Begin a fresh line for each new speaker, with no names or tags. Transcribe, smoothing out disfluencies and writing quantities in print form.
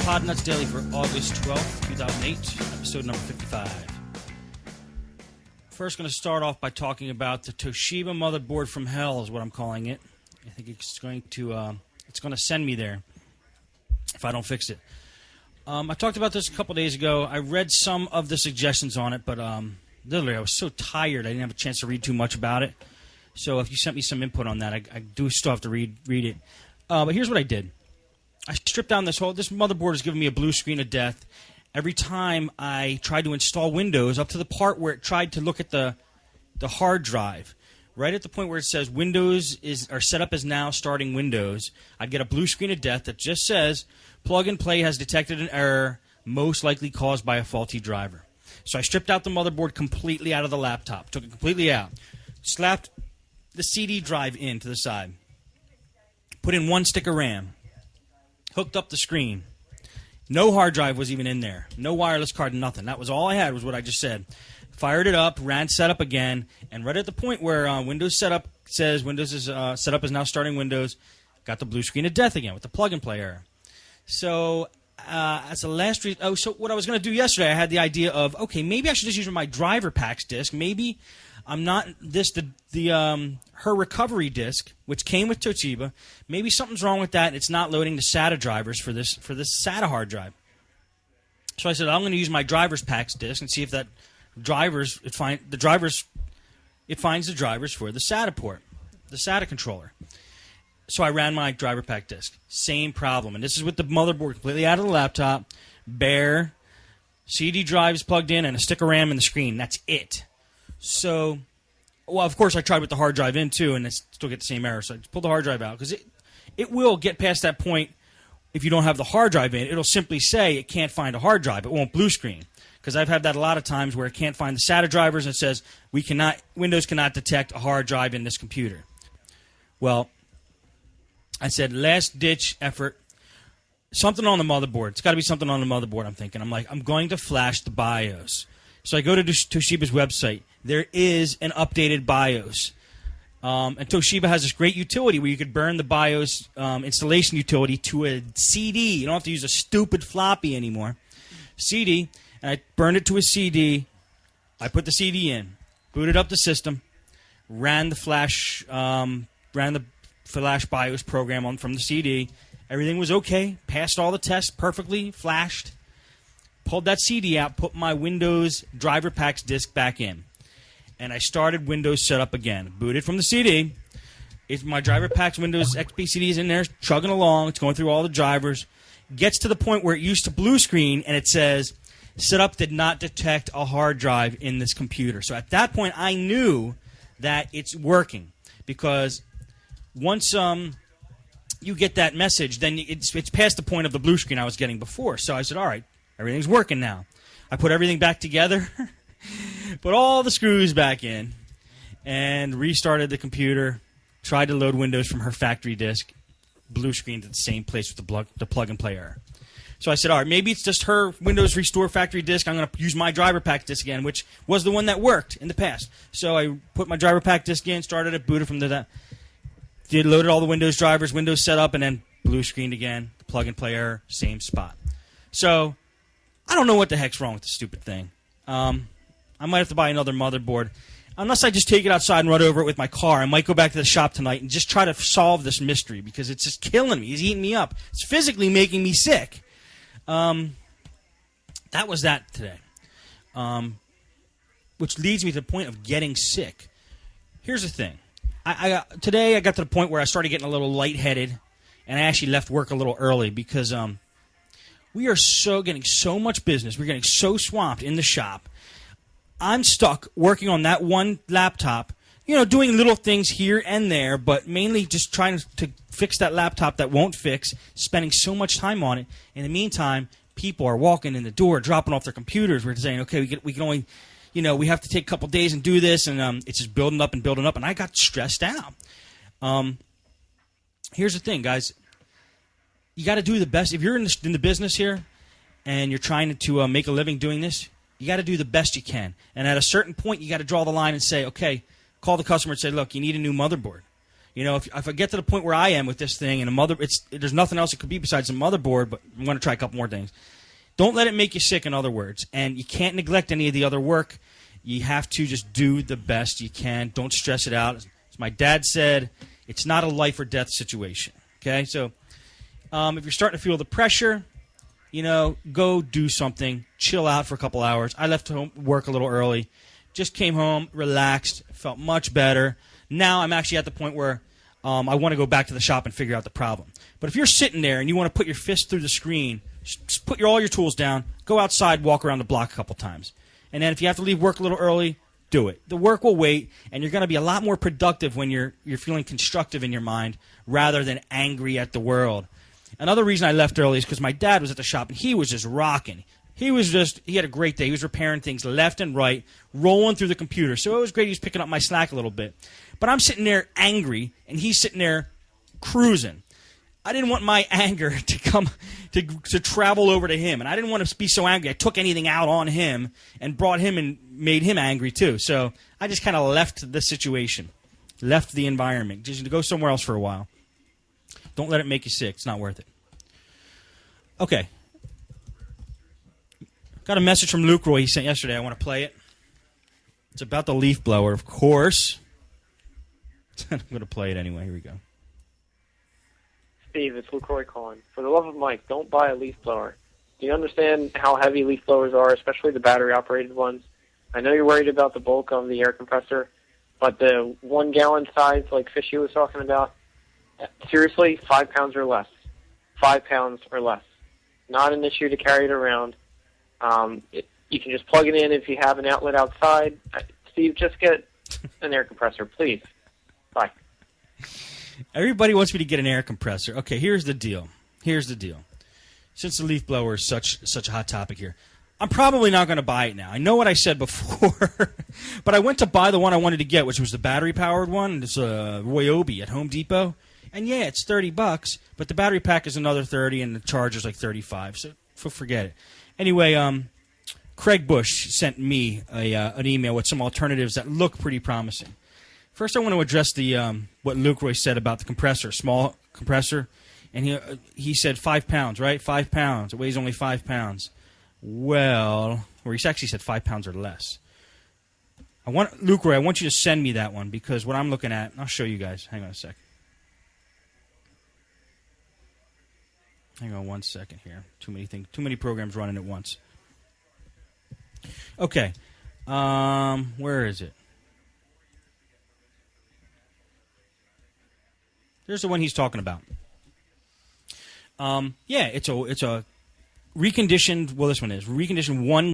Podnutz Daily for August 12th, 2008, episode number 55. First, going to start off by talking about the Toshiba motherboard from hell is what I'm calling it. I think it's going to send me there if I don't fix it. I talked about this a couple days ago. I read some of the suggestions on it, but literally I was so tired I didn't have a chance to read too much about it. So if you sent me some input on that, I do still have to read it. But here's what I did. I stripped down this motherboard is giving me a blue screen of death. Every time I tried to install Windows, up to the part where it tried to look at the hard drive, right at the point where it says Windows or setup is now starting Windows, I'd get a blue screen of death that just says plug and play has detected an error, most likely caused by a faulty driver. So I stripped out the motherboard completely out of the laptop, took it completely out, slapped the CD drive in to the side, put in one stick of RAM, hooked up the screen. No hard drive was even in there. No wireless card, nothing. That was all I had was what I just said. Fired it up, ran setup again, and right at the point where Windows setup says Windows is setup is now starting Windows, got the blue screen of death again with the plug and play error. So as a last so what I was going to do yesterday, I had the idea of, okay, maybe I should just use my driver packs disk. Maybe I'm not her recovery disk, which came with Toshiba. Maybe something's wrong with that, and it's not loading the SATA drivers for this SATA hard drive. So I said I'm going to use my driver's packs disk and see if that it finds the drivers for the SATA port, the SATA controller. So I ran my driver pack disk. Same problem, and this is with the motherboard completely out of the laptop, bare, CD drives plugged in, and a stick of RAM in the screen. That's it. So, well, of course, I tried with the hard drive in, too, and I still get the same error. So I just pulled the hard drive out, because it will get past that point. If you don't have the hard drive in, it'll simply say it can't find a hard drive. It won't blue screen, because I've had that a lot of times where it can't find the SATA drivers, and it says, Windows cannot detect a hard drive in this computer. Well, I said, last-ditch effort, something on the motherboard. It's got to be something on the motherboard, I'm thinking. I'm going to flash the BIOS. So I go to Toshiba's website. There is an updated BIOS. And Toshiba has this great utility where you could burn the BIOS installation utility to a CD. You don't have to use a stupid floppy anymore. CD. And I burned it to a CD. I put the CD in. Booted up the system. Ran the flash BIOS program from the CD. Everything was okay. Passed all the tests perfectly. Flashed. Pulled that CD out. Put my Windows driver packs disk back in. And I started Windows setup again. Booted from the CD. My driver packs Windows XP CD is in there, chugging along. It's going through all the drivers. Gets to the point where it used to blue screen, and it says, setup did not detect a hard drive in this computer. So at that point, I knew that it's working. Because once you get that message, then it's past the point of the blue screen I was getting before. So I said, all right, everything's working now. I put everything back together. Put all the screws back in and restarted the computer, tried to load Windows from her factory disk, blue screened at the same place with the plug and play error. So I said, all right, maybe it's just her Windows Restore factory disk. I'm going to use my driver pack disk again, which was the one that worked in the past. So I put my driver pack disk in, started it, booted from loaded all the Windows drivers, Windows set up, and then blue screened again, plug and play error, same spot. So I don't know what the heck's wrong with the stupid thing. I might have to buy another motherboard. Unless I just take it outside and run over it with my car, I might go back to the shop tonight and just try to solve this mystery because it's just killing me. It's eating me up. It's physically making me sick. That was that today. Which leads me to the point of getting sick. Here's the thing. Today I got to the point where I started getting a little lightheaded, and I actually left work a little early because we are getting so much business. We're getting so swamped in the shop. I'm stuck working on that one laptop, doing little things here and there, but mainly just trying to fix that laptop that won't fix, spending so much time on it. In the meantime, people are walking in the door, dropping off their computers. We're saying, okay, we can only, we have to take a couple days and do this, and it's just building up, and I got stressed out. Here's the thing, guys. You got to do the best. If you're in the business here and you're trying to make a living doing this, you got to do the best you can. And at a certain point, you got to draw the line and say, okay, call the customer and say, look, you need a new motherboard. You know, if I get to the point where I am with this thing and there's nothing else it could be besides a motherboard, but I'm going to try a couple more things. Don't let it make you sick, in other words. And you can't neglect any of the other work. You have to just do the best you can. Don't stress it out. As my dad said, it's not a life or death situation. Okay? So if you're starting to feel the pressure, you know, go do something. Chill out for a couple hours. I left home work a little early. Just came home, relaxed, felt much better. Now I'm actually at the point where I want to go back to the shop and figure out the problem. But if you're sitting there and you want to put your fist through the screen, just put all your tools down, go outside, walk around the block a couple times. And then if you have to leave work a little early, do it. The work will wait, and you're going to be a lot more productive when you're feeling constructive in your mind rather than angry at the world. Another reason I left early is because my dad was at the shop, and he was just rocking. He had a great day. He was repairing things left and right, rolling through the computer. So it was great. He was picking up my slack a little bit. But I'm sitting there angry, and he's sitting there cruising. I didn't want my anger to come to travel over to him, and I didn't want to be so angry. I took anything out on him and brought him and made him angry too. So I just kind of left the situation, left the environment, just to go somewhere else for a while. Don't let it make you sick. It's not worth it. Okay. Got a message from Luke Roy he sent yesterday. I want to play it. It's about the leaf blower, of course. I'm going to play it anyway. Here we go.
Steve, it's Luke Roy calling. For the love of Mike, don't buy a leaf blower. Do you understand how heavy leaf blowers are, especially the battery-operated ones? I know you're worried about the bulk of the air compressor, but the 1 gallon size like Fishy was talking about, seriously, 5 pounds or less. 5 pounds or less. Not an issue to carry it around. You can just plug it in if you have an outlet outside. Steve, just get an air compressor, please. Bye.
Everybody wants me to get an air compressor. Okay, here's the deal. Since the leaf blower is such a hot topic here, I'm probably not going to buy it now. I know what I said before, but I went to buy the one I wanted to get, which was the battery-powered one. It's a Ryobi at Home Depot. And yeah, it's $30, but the battery pack is another $30, and the charger's like $35. So forget it. Anyway, Craig Bush sent me an email with some alternatives that look pretty promising. First, I want to address what Luke Roy said about the compressor, small compressor, and he said 5 pounds, right? 5 pounds. It weighs only 5 pounds. Well, or he actually said 5 pounds or less. Luke Roy, I want you to send me that one because what I'm looking at, I'll show you guys. Hang on a sec. Hang on 1 second here. Too many programs running at once. Okay. Where is it? There's the one he's talking about. Yeah, it's a reconditioned. Well, this one is reconditioned 1